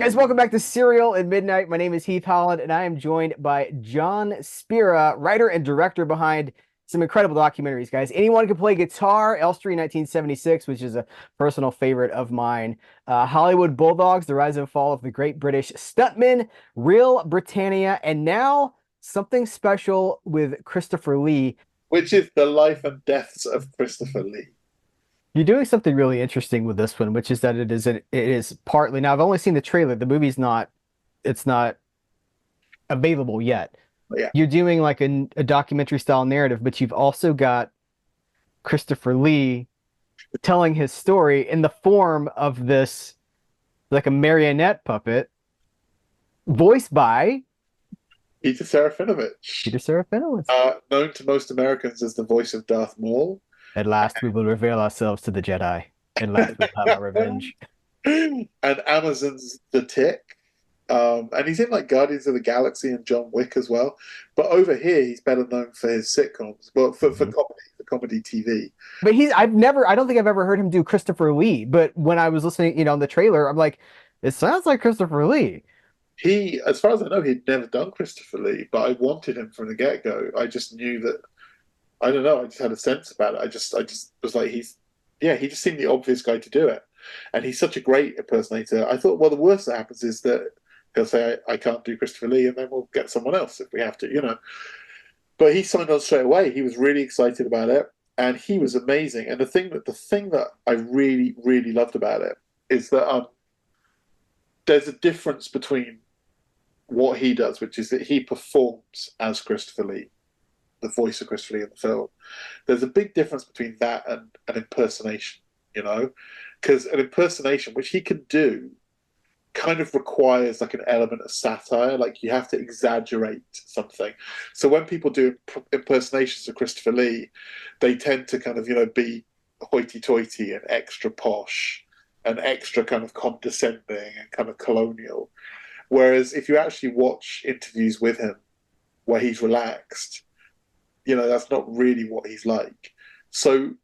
Guys, welcome back to Serial at Midnight. My name is Heath Holland, and I am joined by Jon Spira, writer and director behind some incredible documentaries, guys. Anyone Can Play Guitar, Elstree 1976, which is a personal favorite of mine. Hollywood Bulldogs, The Rise and Fall of the Great British Stuntmen, Real Britannia, and now something special with Christopher Lee. Which is the life and deaths of Christopher Lee. You're doing something really interesting with this one, which is that it is partly now I've only seen the trailer. The movie's not it's not available yet. But yeah, You're doing like a documentary style narrative, but you've also got Christopher Lee telling his story in the form of this like a marionette puppet voiced by Peter Serafinovich, Peter Serafinowicz. known to most Americans as the voice of Darth Maul. At last we will reveal ourselves to the Jedi. At last we'll have our revenge. And Amazon's The Tick. And he's in like Guardians of the Galaxy and John Wick as well. But over here, he's better known for his sitcoms, but Mhm. for comedy TV. But I don't think I've ever heard him do Christopher Lee. But when I was listening, on the trailer, I'm like, it sounds like Christopher Lee. He, as far as I know, he'd never done Christopher Lee, but I wanted him from the get-go. I just knew that, I don't know, I just had a sense about it. I just was like, yeah, he just seemed the obvious guy to do it. And he's such a great impersonator. I thought, well, the worst that happens is that he'll say, I can't do Christopher Lee, and then we'll get someone else if we have to. But he signed on straight away. He was really excited about it, and he was amazing. And the thing that I really, really loved about it is that there's a difference between what he does, which is that he performs as Christopher Lee, the voice of Christopher Lee in the film. There's a big difference between that and an impersonation, because an impersonation, which he can do, kind of requires like an element of satire. Like you have to exaggerate something. So when people do impersonations of Christopher Lee, they tend to kind of be hoity-toity and extra posh and extra kind of condescending and kind of colonial. Whereas if you actually watch interviews with him where he's relaxed, that's not really what he's like. So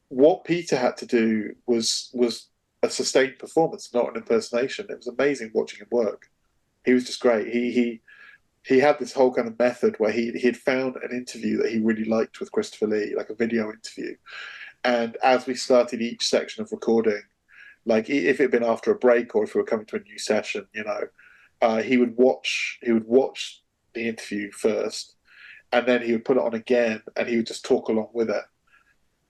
what Peter had to do was a sustained performance, not an impersonation. It was amazing watching him work. He was just great. He had this whole kind of method where he had found an interview that he really liked with Christopher Lee, like a video interview. And as we started each section of recording, like if it had been after a break or if we were coming to a new session, he would watch the interview first, and then he would put it on again, and he would just talk along with it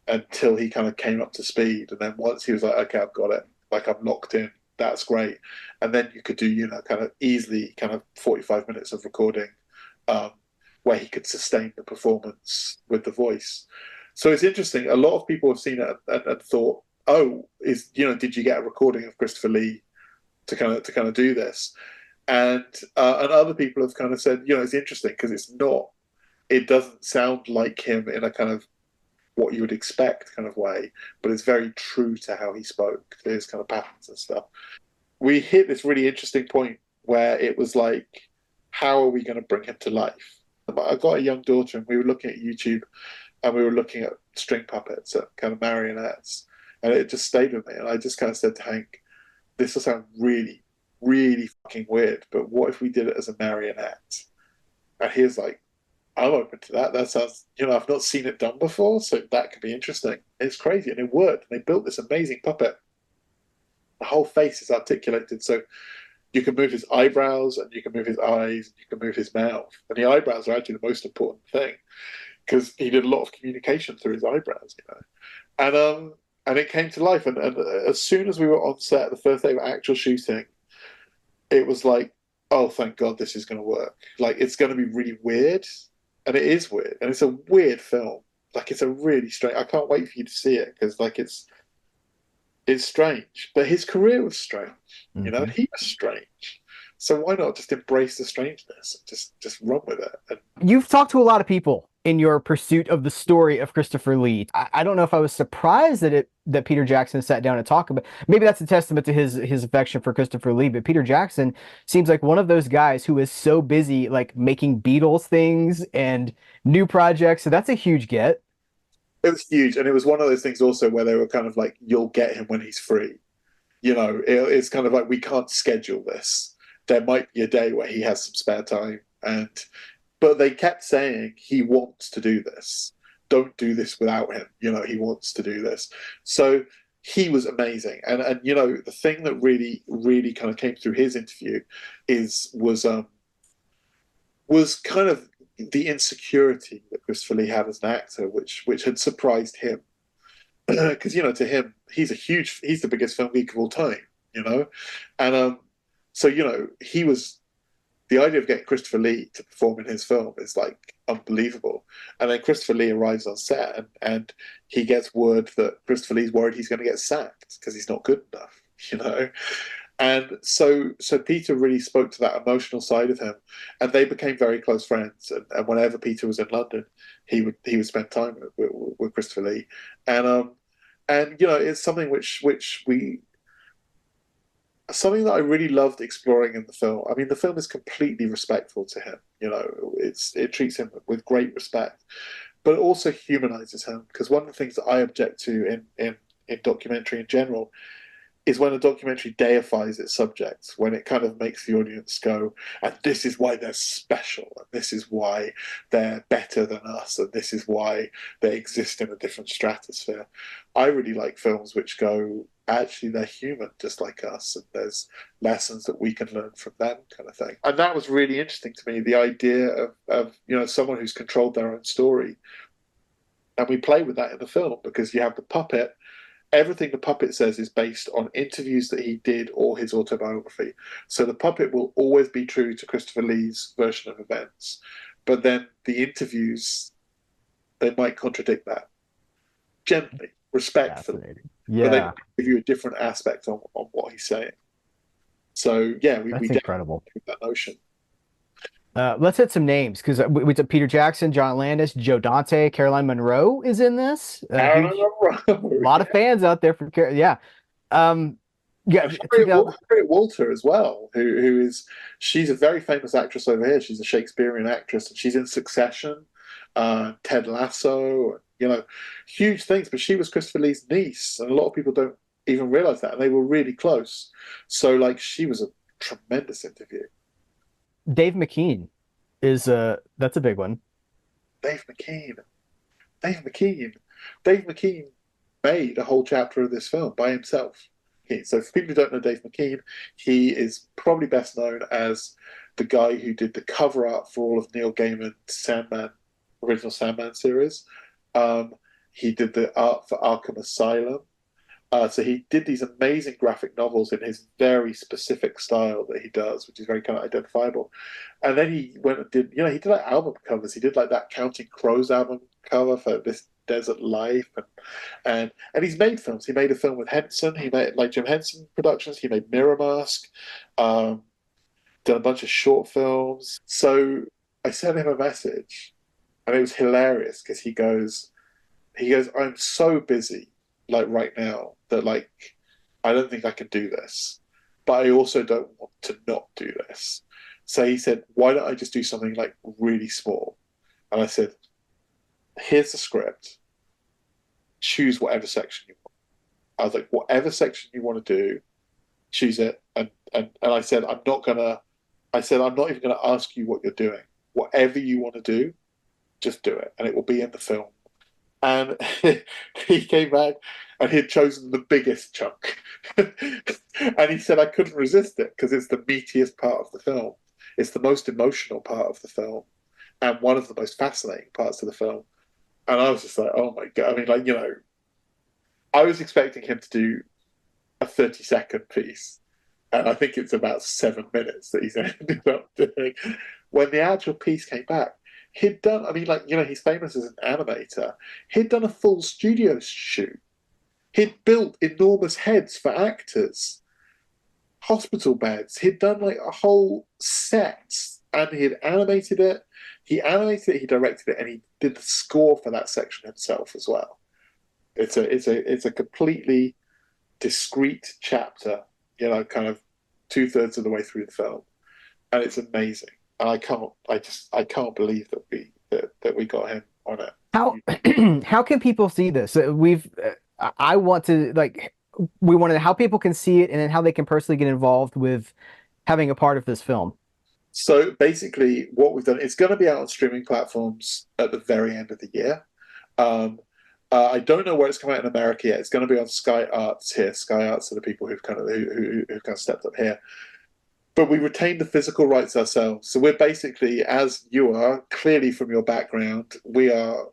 until he kind of came up to speed. And then once he was like, okay, I've got it, like I'm locked in, that's great. And then you could do, kind of easily kind of 45 minutes of recording um, where he could sustain the performance with the voice. So it's interesting. A lot of people have seen it and thought, oh, did you get a recording of Christopher Lee to kind of do this? And other people have kind of said, it's interesting because it doesn't sound like him in a kind of what you would expect kind of way, but it's very true to how he spoke, to his kind of patterns and stuff. We hit this really interesting point where it was like, how are we going to bring him to life? I've got a young daughter, and we were looking at YouTube, and we were looking at string puppets, at kind of marionettes, and it just stayed with me. And I just kind of said to Hank, this will sound really, really fucking weird, but what if we did it as a marionette? And he was like, I'm open to that. That sounds, I've not seen it done before, so that could be interesting. It's crazy, and it worked. And they built this amazing puppet. The whole face is articulated, so you can move his eyebrows, and you can move his eyes, and you can move his mouth. And the eyebrows are actually the most important thing because he did a lot of communication through his eyebrows. And it came to life. And as soon as we were on set, the first day of actual shooting, it was like, oh, thank God this is going to work. Like, it's going to be really weird. And it is weird. And it's a weird film. Like, it's a really strange. I can't wait for you to see it because, like, it's strange. But his career was strange. Mhm. He was strange. So why not just embrace the strangeness? Just run with it. And You've talked to a lot of people in your pursuit of the story of Christopher Lee. I don't know if I was surprised that Peter Jackson sat down and talked about. Maybe that's a testament to his affection for Christopher Lee. But Peter Jackson seems like one of those guys who is so busy like making Beatles things and new projects. So that's a huge get. it was huge. And it was one of those things also where they were kind of like, you'll get him when he's free. It's kind of like we can't schedule this. There might be a day where he has some spare time, but they kept saying he wants to do this. Don't do this without him. He wants to do this. So he was amazing. And the thing that really, really kind of came through his interview was kind of the insecurity that Christopher Lee had as an actor, which had surprised him. Because to him, he's the biggest film geek of all time, and so he was the idea of getting Christopher Lee to perform in his film is like unbelievable. And then Christopher Lee arrives on set, and he gets word that Christopher Lee's worried he's going to get sacked because he's not good enough. And so Peter really spoke to that emotional side of him, and they became very close friends. And whenever Peter was in London, he would spend time with Christopher Lee, and it's something something that I really loved exploring in the film. I mean, the film is completely respectful to him. It treats him with great respect, but it also humanizes him, because one of the things that I object to in documentary in general is when a documentary deifies its subjects, when it kind of makes the audience go, and this is why they're special, and this is why they're better than us, and this is why they exist in a different stratosphere. I really like films which go, actually, they're human just like us, and there's lessons that we can learn from them, kind of thing. And that was really interesting to me, the idea of someone who's controlled their own story. And we play with that in the film, because you have the puppet. Everything the puppet says is based on interviews that he did or his autobiography. So the puppet will always be true to Christopher Lee's version of events. But then the interviews, they might contradict that. Gently, respectfully. But they Yeah, give you a different aspect on what he's saying. So yeah, we that's definitely incredible. have that notion. Let's hit some names, because we took Peter Jackson, John Landis, Joe Dante, Caroline Munro is in this. Huge, Aaron lot of fans out there for yeah. Um, yeah, And 2000. Harriet Walter as well, she's a very famous actress over here. She's a Shakespearean actress, and she's in Succession, Ted Lasso, huge things. But she was Christopher Lee's niece, and a lot of people don't even realize that. And they were really close. So, like, she was a tremendous interview. Dave McKean is that's a big one. Dave McKean, Dave McKean, Dave McKean made a whole chapter of this film by himself. So for people who don't know Dave McKean, he is probably best known as the guy who did the cover art for all of Neil Gaiman's original Sandman series. He did the art for Arkham Asylum. So he did these amazing graphic novels in his very specific style that he does, which is very kind of identifiable. And then he went and did, he did like album covers. He did like that Counting Crows album cover for This Desert Life, and he's made films. He made a film with Henson. He made like Jim Henson Productions. He made Mirror Mask. Done a bunch of short films. So I sent him a message, and it was hilarious because he goes, I'm so busy like right now that like I don't think I can do this, but I also don't want to not do this. So he said, why don't I just do something like really small? And I said, here's the script. Choose whatever section you want. I was like, whatever section you want to do, choose it. And I said, I'm not even gonna ask you what you're doing. Whatever you want to do, just do it, and it will be in the film. And he came back and he had chosen the biggest chunk. And he said, I couldn't resist it because it's the meatiest part of the film. It's the most emotional part of the film and one of the most fascinating parts of the film. And I was just like, oh my God. I mean, like, I was expecting him to do a 30-second piece. And I think it's about 7 minutes that he's ended up doing. When the actual piece came back, he'd done, I mean, like, he's famous as an animator. He'd done a full studio shoot. He'd built enormous heads for actors, hospital beds. He'd done like a whole set, and he'd animated it. He animated it, he directed it, and he did the score for that section himself as well. It's a completely discrete chapter, kind of 2/3 of the way through the film, and it's amazing. And I can't believe that we got him on it. How how can people see this? I want to like we wanted how people can see it and then how they can personally get involved with having a part of this film. So basically, what we've done, it's going to be out on streaming platforms at the very end of the year. Um, I don't know where it's coming out in America yet. It's going to be on Sky Arts here. Sky Arts are the people who've kind of stepped up here. But we retain the physical rights ourselves. So we're basically, as you are, clearly from your background, we are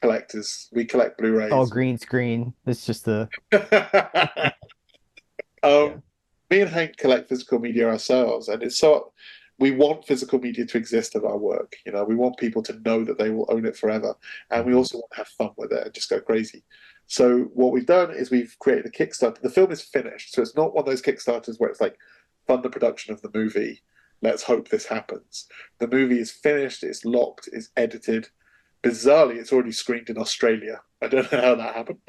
collectors. We collect All Blu-rays. green screen. It's just the yeah. um, Me and Hank collect physical media ourselves, and it's so we want physical media to exist of our work. You know, we want people to know that they will own it forever, and we also want to have fun with it and just go crazy. So what we've done is we've created a Kickstarter. The film is finished, so it's not one of those Kickstarters where it's like fund the production of the movie. Let's hope this happens. The movie is finished. It's locked. It's edited. Bizarrely, it's already screened in Australia. I don't know how that happened,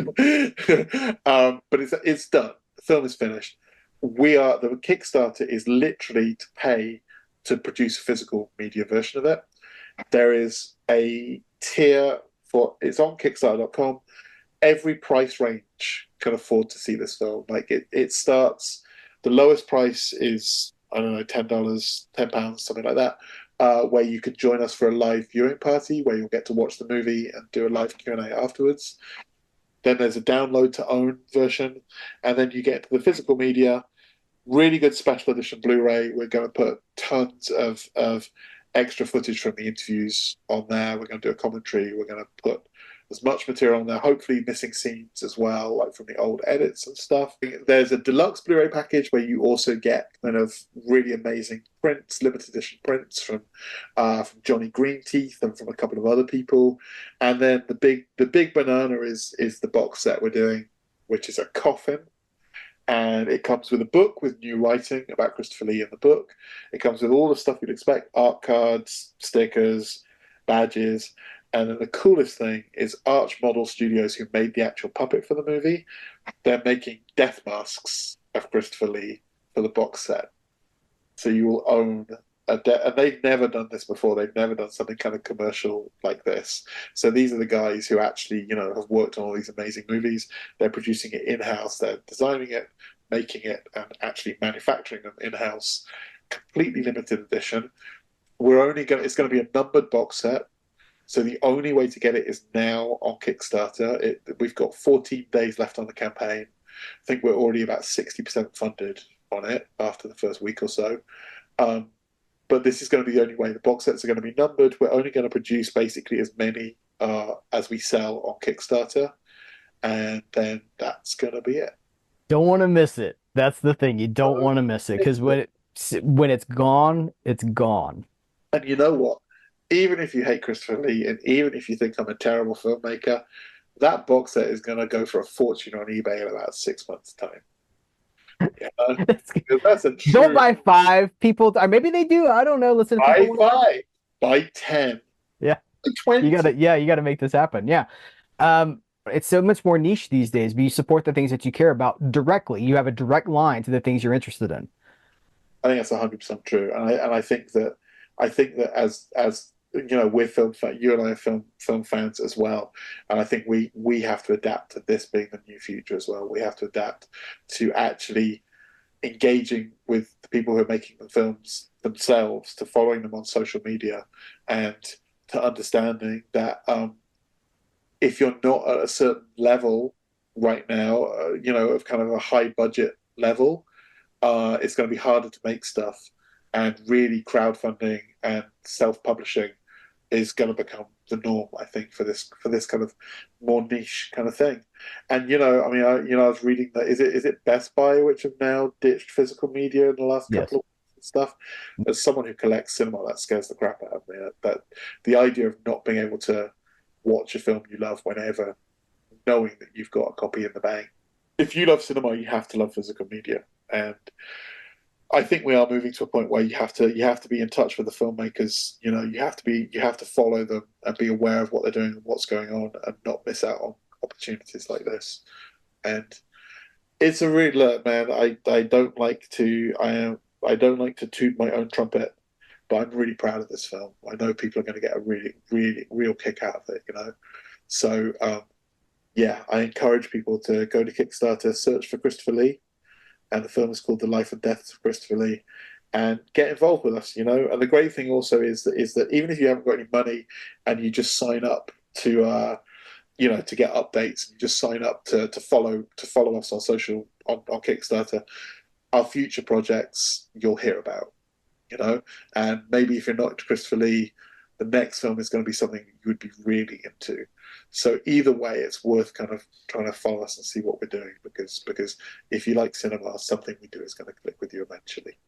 but it's done. The film is finished. The Kickstarter is literally to pay to produce a physical media version of it. There is a tier for it's on Kickstarter.com. Every price range can afford to see this film. Like it starts. The lowest price is I don't know $10, £10, something like that. Where you could join us for a live viewing party where you'll get to watch the movie and do a live Q&A afterwards. Then there's a download to own version, and then you get to the physical media. Really good special edition Blu-ray. We're going to put tons of extra footage from the interviews on there. We're going to do a commentary. We're going to put as much material on there, hopefully missing scenes as well, like from the old edits and stuff. There's a deluxe Blu-ray package where you also get kind of really amazing prints, limited edition prints from Johnny Greenteeth and from a couple of other people. And then the big banana is the box set we're doing, which is a coffin. And it comes with a book with new writing about Christopher Lee in the book. It comes with all the stuff you'd expect: art cards, stickers, badges. And then the coolest thing is Arch Model Studios, who made the actual puppet for the movie. They're making death masks of Christopher Lee for the box set. So you will own and they've never done this before. They've never done something kind of commercial like this. So these are the guys who actually, have worked on all these amazing movies. They're producing it in-house. They're designing it, making it, and actually manufacturing them in-house. Completely limited edition. It's going to be a numbered box set. So the only way to get it is now on Kickstarter. We've got 14 days left on the campaign. I think we're already about 60% funded on it after the first week or so. But this is going to be the only way. The box sets are going to be numbered. We're only going to produce basically as many as we sell on Kickstarter. And then that's going to be it. Don't want to miss it. That's the thing. You don't want to miss it because when it's gone, it's gone. And you know what? Even if you hate Christopher Lee and even if you think I'm a terrible filmmaker, that box set is going to go for a fortune on eBay in about 6 months' time. Yeah, that's a Don't true buy five. People, or maybe they do. I don't know. Listen, buy people. five, buy 10, Yeah, buy 20. you gotta make this happen. Yeah. It's so much more niche these days, but you support the things that you care about directly. You have a direct line to the things you're interested in. I think that's 100% true, and I think that as we're film fans. You and I are film fans as well, and I think we have to adapt to this being the new future as well. We have to adapt to actually engaging with the people who are making the films themselves, to following them on social media, and to understanding that if you're not at a certain level right now, of kind of a high budget level, it's going to be harder to make stuff, and really crowdfunding and self-publishing is going to become the norm, I think, for this kind of more niche kind of thing. And I mean, I was reading that is it Best Buy which have now ditched physical media in the last Yes. couple of weeks and stuff. As someone who collects cinema, that scares the crap out of me. That the idea of not being able to watch a film you love whenever, knowing that you've got a copy in the bank. If you love cinema, you have to love physical media, and I think we are moving to a point where you have to be in touch with the filmmakers. You have to follow them and be aware of what they're doing and what's going on, and not miss out on opportunities like this. And it's a real look, man. I don't like to I don't like to toot my own trumpet, but I'm really proud of this film. I know people are going to get a really, really, real kick out of it. So yeah, I encourage people to go to Kickstarter, search for Christopher Lee, and the film is called The Life and Death of Christopher Lee, and get involved with us. And the great thing also is that even if you haven't got any money and you just sign up to get updates, and you just sign up to follow us on social on Kickstarter, our future projects you'll hear about. And maybe if you're not into Christopher Lee, the next film is going to be something you would be really into. So either way, it's worth kind of trying to follow us and see what we're doing, because if you like cinema, something we do is going to click with you eventually.